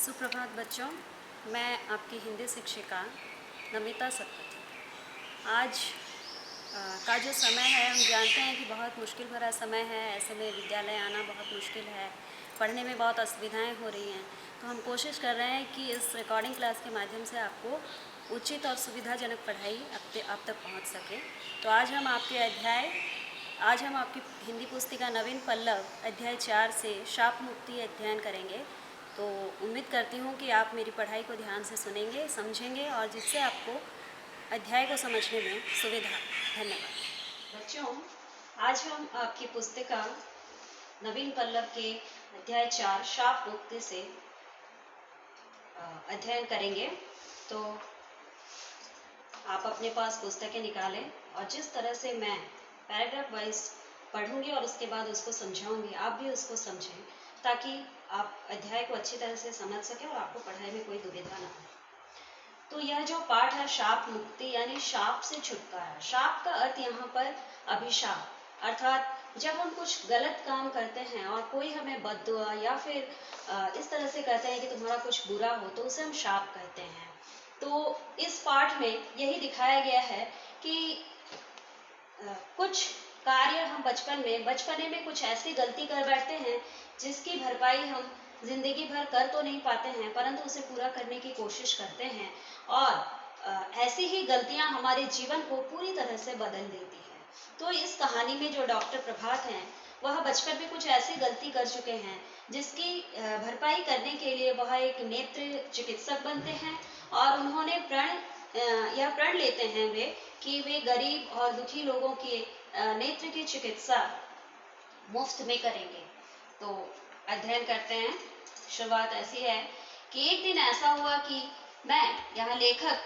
सुप्रभात बच्चों, मैं आपकी हिंदी शिक्षिका नमिता सतपथी। आज का जो समय है, हम जानते हैं कि बहुत मुश्किल भरा समय है। ऐसे में विद्यालय आना बहुत मुश्किल है, पढ़ने में बहुत असुविधाएं हो रही हैं। तो हम कोशिश कर रहे हैं कि इस रिकॉर्डिंग क्लास के माध्यम से आपको उचित और सुविधाजनक पढ़ाई आप तक पहुंच सके। तो आज हम आपकी हिंदी पुस्तिका नवीन पल्लव अध्याय 4 से शाप मुक्ति अध्ययन करेंगे। तो उम्मीद करती हूँ कि आप मेरी पढ़ाई को ध्यान से सुनेंगे, समझेंगे और जिससे आपको अध्याय को समझने में सुविधा। धन्यवाद बच्चों। आज हम आपकी पुस्तिका नवीन पल्लव के अध्याय 4 शाप मुक्ति से अध्ययन करेंगे। तो आप अपने पास पुस्तकें निकालें और जिस तरह से मैं पैराग्राफ वाइज पढ़ूंगी और उसके बाद उसको समझाऊंगी, आप भी उसको समझें ताकि आप अध्याय को अच्छी तरह से समझ सकें और आपको पढ़ाई में कोई दुविधा ना हो। तो यह जो पाठ है शाप मुक्ति यानी शाप से छुटकारा। शाप का अर्थ यहाँ पर अभिशाप, अर्थात जब हम कुछ गलत काम करते हैं और कोई हमें बद्दुआ या फिर इस तरह से कहते हैं कि तुम्हारा कुछ बुरा हो, तो उसे हम शाप कहते हैं। तो इस पाठ में यही दिखाया गया है कि कुछ कार्य हम बचपने में कुछ ऐसी गलती कर बैठते हैं जिसकी भरपाई हम जिंदगी भर कर तो नहीं पाते हैं, परंतु उसे पूरा करने की कोशिश करते हैं और ऐसी ही गलतियां हमारे जीवन को पूरी तरह से बदल देती है। तो इस कहानी में जो डॉक्टर प्रभात हैं, वह बचपन में कुछ ऐसी गलती कर चुके हैं जिसकी भरपाई करने के लिए वह एक नेत्र चिकित्सक बनते हैं और उन्होंने प्रण लेते हैं कि वे गरीब और दुखी लोगों के नेत्र की चिकित्सा मुफ्त में करेंगे। तो अध्ययन करते हैं। शुरुआत ऐसी है कि एक दिन ऐसा हुआ कि यहाँ लेखक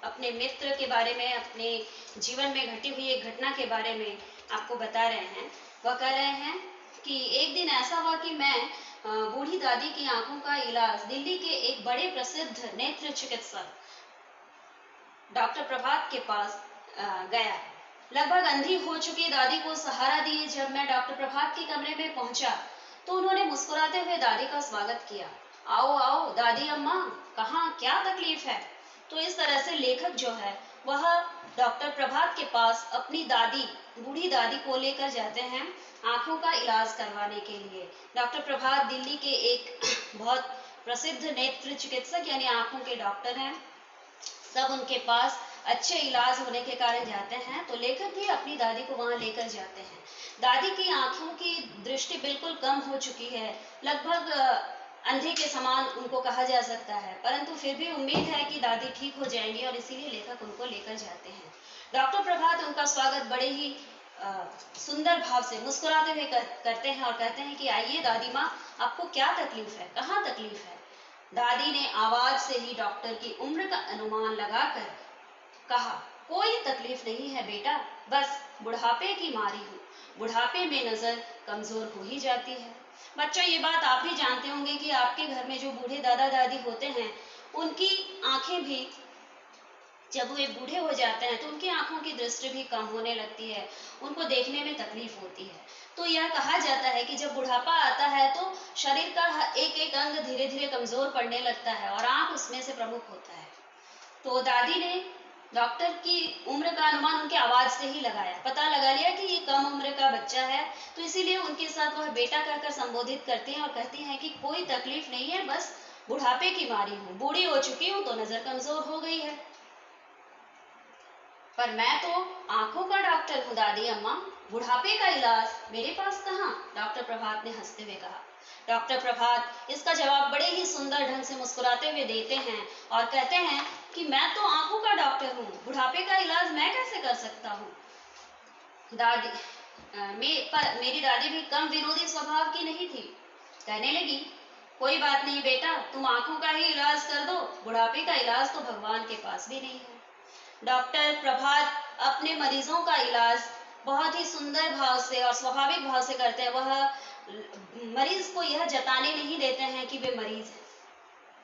अपने मित्र के बारे में, अपने जीवन में घटी हुई एक घटना के बारे में आपको बता रहे हैं। वह कह रहे हैं कि एक दिन ऐसा हुआ कि मैं बूढ़ी दादी की आंखों का इलाज दिल्ली के एक बड़े प्रसिद्ध नेत्र चिकित्सक डॉक्टर प्रभात के पास गया। लगभग अंधी हो चुकी दादी को सहारा दिए जब मैं डॉक्टर प्रभात के कमरे में पहुंचा तो उन्होंने मुस्कुराते हुए दादी का स्वागत किया। आओ आओ दादी अम्मा, कहाँ, क्या तकलीफ है? तो इस तरह से लेखक जो है वह डॉक्टर प्रभात के पास अपनी दादी, बूढ़ी दादी को लेकर जाते हैं आंखों का इलाज करवाने के लिए। डॉक्टर प्रभात दिल्ली के एक बहुत प्रसिद्ध नेत्र चिकित्सक यानी आंखों के डॉक्टर हैं। सब उनके पास अच्छे इलाज होने के कारण जाते हैं। तो लेखक भी अपनी दादी को वहां लेकर जाते हैं। दादी की आंखों की दृष्टि बिल्कुल कम हो चुकी है, लगभग अंधे के समान उनको कहा जा सकता है, परंतु फिर भी उम्मीद है कि दादी ठीक हो जाएंगी और इसीलिए लेखक उनको लेकर जाते हैं। डॉक्टर प्रभात उनका स्वागत बड़े ही सुंदर भाव से मुस्कुराते हुए करते हैं और कहते हैं कि आइए दादी माँ, आपको क्या तकलीफ है, कहाँ तकलीफ है? दादी ने आवाज से ही डॉक्टर की उम्र का अनुमान लगाकर कहा, कोई तकलीफ नहीं है बेटा, बस बुढ़ापे की मारी हूँ। बुढ़ापे में नजर कमजोर हो ही जाती है। बच्चों, ये बात आप भी जानते होंगे कि आपके घर में जो बूढ़े दादा दादी होते हैं, उनकी आंखें भी जब वे बूढ़े हो जाते हैं तो उनकी आंखों की दृष्टि भी कम होने लगती है, उनको देखने में तकलीफ होती है। तो यह कहा जाता है कि जब बुढ़ापा आता है तो शरीर का एक एक अंग धीरे धीरे कमजोर पड़ने लगता है और आंख उसमें से प्रमुख होता है। तो दादी ने डॉक्टर की उम्र का अनुमान उनकी आवाज से ही लगाया, पता लगा लिया कि ये कम उम्र का बच्चा है, तो इसीलिए उनके साथ वह बेटा कहकर संबोधित करती हैं और कहती हैं कि कोई तकलीफ नहीं है, बस बुढ़ापे की मारी हूँ, बूढ़ी हो चुकी हूँ तो नजर कमजोर हो गई है। पर मैं तो आंखों का डॉक्टर हूँ दादी अम्मा, बुढ़ापे का इलाज मेरे पास कहाँ? डॉक्टर प्रभात ने हंसते हुए कहा। डॉक्टर प्रभात इसका जवाब बड़े ही सुंदर ढंग से मुस्कुराते हुए देते हैं और कहते हैं कि मैं तो आंखों का डॉक्टर हूँ, बुढ़ापे का इलाज मैं कैसे कर सकता हूँ? मेरी दादी भी कम विनोदी स्वभाव की नहीं थी। कहने लगी, कोई बात नहीं बेटा, तुम आंखों का ही इलाज कर दो, बुढ़ापे का इलाज तो भगवान के पास भी नहीं है। डॉक्टर प्रभात अपने मरीजों का इलाज बहुत ही सुंदर भाव से और स्वाभाविक भाव से करते हैं। वह मरीज को यह जताने नहीं देते हैं कि वे मरीज हैं।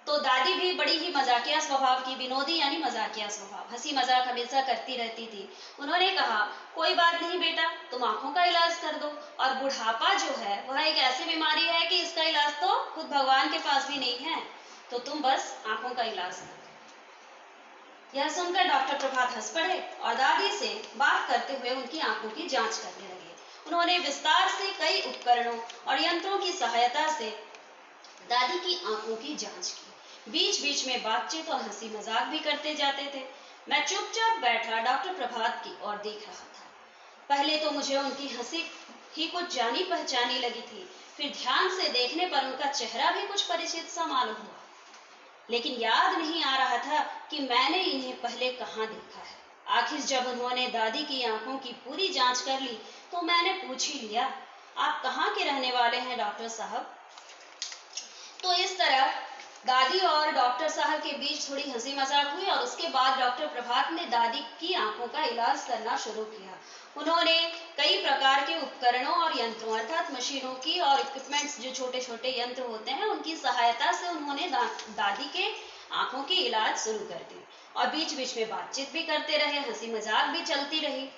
तो दादी भी बड़ी ही मजाकिया स्वभाव की, विनोदी यानी मजाकिया स्वभाव, हंसी मजाक हमेशा करती रहती थी। उन्होंने कहा, कोई बात नहीं बेटा, तुम आंखों का इलाज कर दो, और बुढ़ापा जो है वह एक ऐसी बीमारी है कि इसका इलाज तो खुद भगवान के पास भी नहीं है। तो तुम बस आंखों का इलाज कर। यह सुनकर डॉक्टर प्रभात हंस पड़े और दादी से बात करते हुए उनकी आंखों की जांच करने लगे। उन्होंने विस्तार से कई उपकरणों और यंत्रों की सहायता से दादी की आंखों की जांच की। बीच बीच में बातचीत और हंसी मजाक भी करते जाते थे। मैं चुपचाप बैठा डॉक्टर प्रभात की ओर देख रहा था। पहले तो मुझे उनकी हंसी ही कुछ जानी पहचानी लगी थी, फिर ध्यान से देखने पर उनका चेहरा भी कुछ परिचित सा मालूम हुआ, लेकिन याद नहीं आ रहा था कि मैंने इन्हें पहले कहाँ देखा है। आखिर जब उन्होंने दादी की आंखों की पूरी जांच कर ली तो मैंने पूछ ही लिया, आप कहाँ के रहने वाले हैं डॉक्टर साहब? तो इस तरह दादी और डॉक्टर साहब के बीच थोड़ी हंसी मजाक हुई और उसके बाद डॉक्टर प्रभात ने दादी की आंखों का इलाज करना शुरू किया। उन्होंने कई प्रकार के उपकरणों और यंत्रों अर्थात मशीनों की और इक्विपमेंट्स, जो छोटे छोटे यंत्र होते हैं, उनकी सहायता से उन्होंने दादी के आंखों की इलाज शुरू कर दी और बीच बीच में बातचीत भी करते रहे, हंसी मजाक भी चलती रही।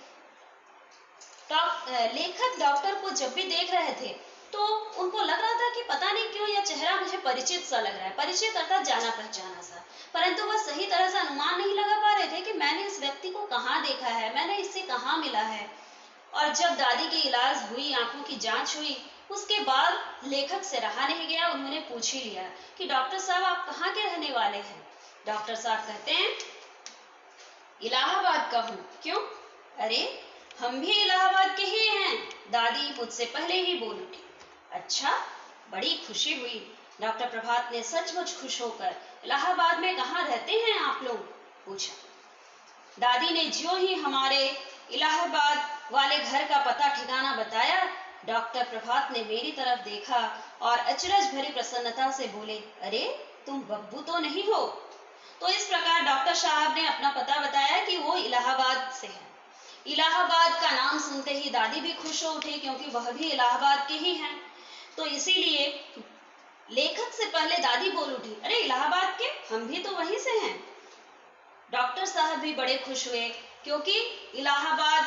लेखक डॉक्टर को जब भी देख रहे थे तो उनको लग रहा था कि पता नहीं क्यों यह चेहरा मुझे परिचित सा लग रहा है, परिचित अर्थात जाना पहचाना सा, परंतु वह सही तरह से अनुमान नहीं लगा पा रहे थे कि मैंने इस व्यक्ति को कहाँ देखा है, मैंने इससे कहाँ मिला है। और जब दादी की इलाज हुई, आंखों की जांच हुई, उसके बाद लेखक से रहा नहीं गया, उन्होंने पूछ ही लिया कि डॉक्टर साहब आप कहाँ के रहने वाले हैं? डॉक्टर साहब कहते हैं इलाहाबाद का हूँ। क्यों? अरे हम भी इलाहाबाद के ही हैं, दादी मुझसे पहले ही बोल उठी। अच्छा, बड़ी खुशी हुई। डॉक्टर प्रभात ने सचमुच खुश होकर इलाहाबाद में कहाँ रहते हैं आप लोग? पूछा। दादी ने ज्यों ही हमारे इलाहाबाद वाले घर का पता ठिकाना बताया, डॉक्टर प्रभात ने मेरी तरफ देखा और अचरज भरी प्रसन्नता से बोले, अरे तुम बब्बू तो नहीं हो? तो इस प्रकार डॉक्टर साहब ने अपना पता बताया कि वो इलाहाबाद से है। इलाहाबाद का नाम सुनते ही दादी भी खुश हो उठी, क्योंकि वह भी इलाहाबाद के ही हैं। तो इसीलिए लेखक से पहले दादी बोल उठी, अरे इलाहाबाद के? हम भी तो वहीं से हैं। डॉक्टर साहब भी बड़े खुश हुए, क्योंकि इलाहाबाद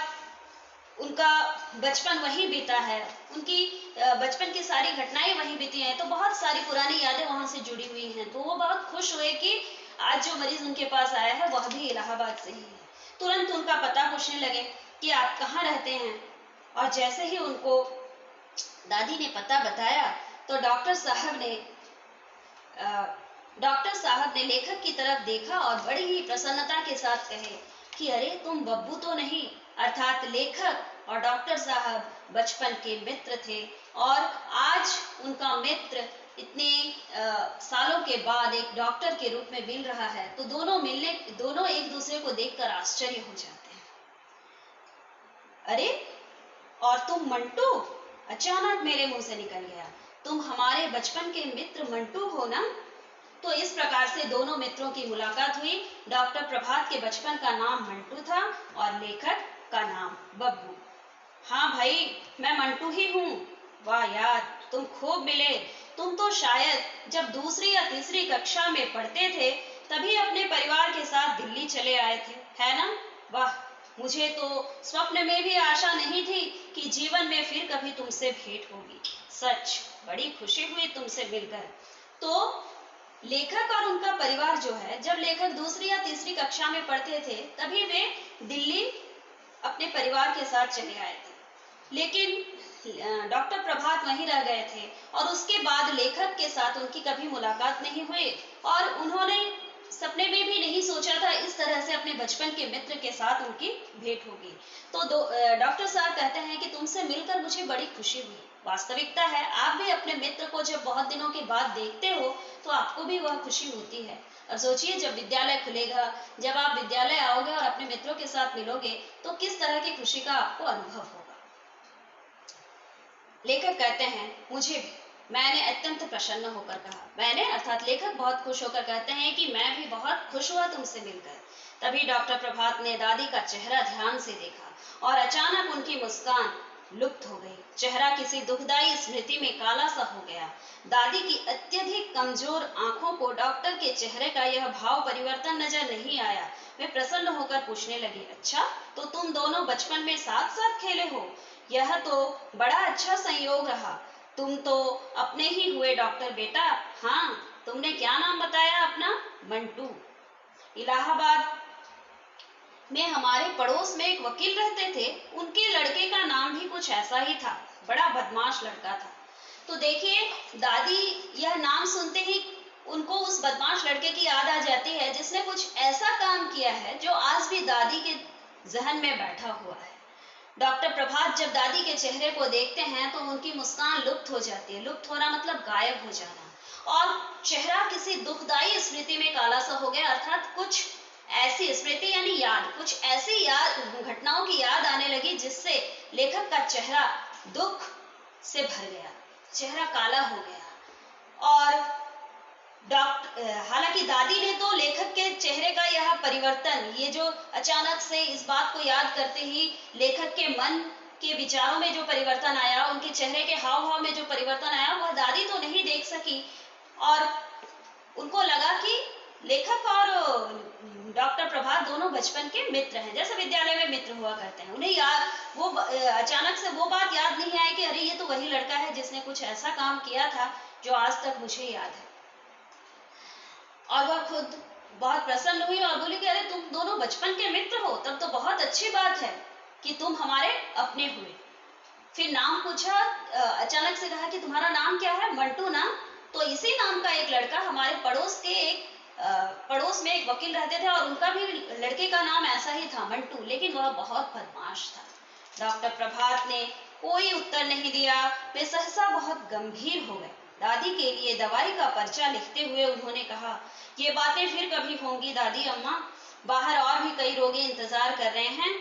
उनका बचपन वहीं बीता है, उनकी बचपन की सारी घटनाएं वहीं बीती हैं, तो बहुत सारी पुरानी यादें वहां से जुड़ी हुई हैं। तो वो बहुत खुश हुए कि आज जो मरीज उनके पास आया है वह भी इलाहाबाद से ही है। तुरंत उनका पता पूछने लगे कि आप कहाँ रहते हैं, और जैसे ही उनको दादी ने पता बताया तो डॉक्टर साहब ने लेखक की तरफ देखा और बड़ी ही प्रसन्नता के साथ कहे कि अरे तुम बब्बू तो नहीं? अर्थात लेखक और डॉक्टर साहब बचपन के मित्र थे, और आज उनका मित्र इतने सालों के बाद एक डॉक्टर के रूप में मिल रहा है, तो दोनों एक दूसरे को देखकर आश्चर्य हो जाते हैं। अरे और तुम मंटू? अचानक मेरे मुंह से निकल गया, तुम हमारे बचपन के मित्र मंटू हो ना? तो इस प्रकार से दोनों मित्रों की मुलाकात हुई। डॉक्टर प्रभात के बचपन का नाम मंटू था और लेखक का नाम बब्बू। हाँ भाई, मैं मंटू ही हूँ। वाह यार, तुम खूब मिले। तुम तो शायद जब दूसरी या तीसरी कक्षा में पढ़ते थे तभी अपने परिवार के साथ दिल्ली चले आए थे, है ना? वाह, मुझे तो स्वप्न में भी आशा नहीं थी कि जीवन में फिर कभी तुमसे भेंट होगी। सच बड़ी खुशी हुई तुमसे मिलकर। तो लेखक और उनका परिवार जो है, जब लेखक दूसरी या तीसरी कक्षा में पढ़ते थे तभी वे दिल्ली अपने परिवार के साथ चले आए थे, लेकिन डॉक्टर प्रभात वहीं रह गए थे और उसके बाद लेखक के साथ उनकी कभी मुलाकात नहीं हुई, और उन्होंने सपने में भी नहीं सोचा था इस तरह से अपने बचपन के मित्र के साथ उनकी भेंट होगी। तो डॉक्टर साहब कहते हैं कि तुमसे मिलकर मुझे बड़ी खुशी हुई। वास्तविकता है, आप भी अपने मित्र को जब बहुत दिनों के बाद देखते हो तो आपको भी वह खुशी होती है। और सोचिए, जब विद्यालय खुलेगा, जब आप विद्यालय आओगे और अपने मित्रों के साथ मिलोगे तो किस तरह की खुशी का आपको अनुभव होगा। लेखक कहते हैं मुझे भी। मैंने अत्यंत प्रसन्न होकर कहा। मैंने अर्थात लेखक बहुत खुश होकर कहते हैं कि मैं भी बहुत खुश हुआ तुमसे मिलकर। तभी डॉक्टर प्रभात ने दादी का चेहरा ध्यान से देखा और अचानक उनकी मुस्कान लुप्त हो गई। चेहरा किसी दुखदाई स्मृति में काला सा हो गया। दादी की अत्यधिक कमजोर आंखों को डॉक्टर के चेहरे का यह भाव परिवर्तन नजर नहीं आया। वे प्रसन्न होकर पूछने लगे, अच्छा तो तुम दोनों बचपन में साथ साथ खेले हो? यह तो बड़ा अच्छा संयोग रहा। तुम तो अपने ही हुए डॉक्टर बेटा। हाँ, तुमने क्या नाम बताया अपना? मंटू। इलाहाबाद में हमारे पड़ोस में एक वकील रहते थे, उनके लड़के का नाम भी कुछ ऐसा ही था, बड़ा बदमाश लड़का था। तो देखिए, दादी यह नाम सुनते ही उनको उस बदमाश लड़के की याद आ जाती है जिसने कुछ ऐसा काम किया है जो आज भी दादी के जहन में बैठा हुआ है। डॉक्टर प्रभात जब दादी के चेहरे को देखते हैं तो उनकी मुस्कान लुप्त हो जाती है। लुप्त होना मतलब गायब हो जाना, और चेहरा किसी दुखदाई स्मृति में काला सा हो गया, अर्थात कुछ ऐसी स्मृति यानी याद, कुछ ऐसी याद, घटनाओं की याद आने लगी जिससे लेखक का चेहरा दुख से भर गया, चेहरा काला हो गया। और हालांकि दादी ने तो लेखक के चेहरे का यह परिवर्तन, ये जो अचानक से इस बात को याद करते ही लेखक के मन के विचारों में जो परिवर्तन आया, उनके चेहरे के हाव भाव में जो परिवर्तन आया, वह दादी तो नहीं देख सकी। और उनको लगा कि लेखक और डॉक्टर प्रभात दोनों बचपन के मित्र हैं, जैसे विद्यालय में मित्र हुआ करते हैं। उन्हें याद, वो अचानक से वो बात याद नहीं आई कि अरे ये तो वही लड़का है जिसने कुछ ऐसा काम किया था जो आज तक मुझे याद है। और वह खुद बहुत प्रसन्न हुई और बोली कि अरे तुम दोनों बचपन के मित्र हो, तब तो बहुत अच्छी बात है कि तुम हमारे अपने हुए। फिर नाम पूछा, अचानक से कहा कि तुम्हारा नाम क्या है? मंटू ना? तो इसी नाम का एक लड़का हमारे पड़ोस में एक वकील रहते थे और उनका भी लड़के का नाम ऐसा ही था, मंटू, लेकिन वह बहुत बदमाश था। डॉक्टर प्रभात ने कोई उत्तर नहीं दिया, वे सहसा बहुत गंभीर हो गए। दादी के लिए दवाई का पर्चा लिखते हुए उन्होंने कहा, ये बातें फिर कभी होंगी दादी अम्मा, बाहर और भी कई रोगी इंतजार कर रहे हैं।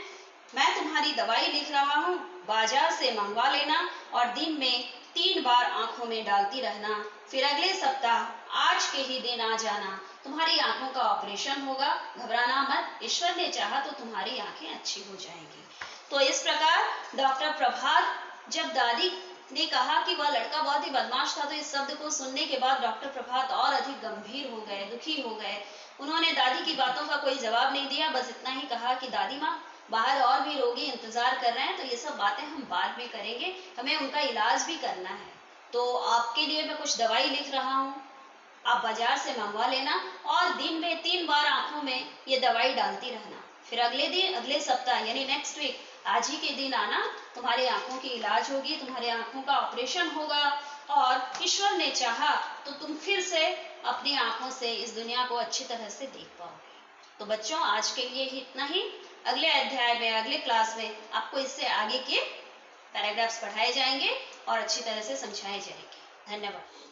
मैं तुम्हारी दवाई लिख रहा हूँ, बाजार से मंगवा लेना और दिन में 3 बार आंखों में डालती रहना। फिर अगले सप्ताह आज के ही दिन आ जाना, तुम्हारी आंखों का ऑपरेशन होगा, घबराना मत, ईश्वर ने चाहा तो तुम्हारी आंखें अच्छी हो जाएंगी। तो इस प्रकार डॉक्टर प्रभात, जब दादी ने कहा कि वह लड़का बहुत ही बदमाश था, तो इस शब्द को सुनने के बाद डॉक्टर प्रभात और अधिक गंभीर हो गए, दुखी हो गए। उन्होंने दादी की बातों का कोई जवाब नहीं दिया, बस इतना ही कहा कि दादी माँ, बाहर और भी रोगी इंतजार कर रहे हैं, तो ये सब बातें हम बाद में करेंगे, हमें उनका इलाज भी करना है। तो आपके लिए मैं कुछ दवाई लिख रहा हूँ, आप बाजार से मंगवा लेना और दिन में 3 बार आंखों में ये दवाई डालती रहना। फिर अगले सप्ताह यानी नेक्स्ट वीक आज ही के दिन आना, तुम्हारी आंखों की इलाज होगी, तुम्हारे आंखों का ऑपरेशन होगा और ईश्वर ने चाहा तो तुम फिर से अपनी आंखों से इस दुनिया को अच्छी तरह से देख पाओगे। तो बच्चों, आज के लिए इतना ही। अगले अध्याय में, अगले क्लास में आपको इससे आगे के पैराग्राफ्स पढ़ाए जाएंगे और अच्छी तरह से समझाए जाएंगे। धन्यवाद।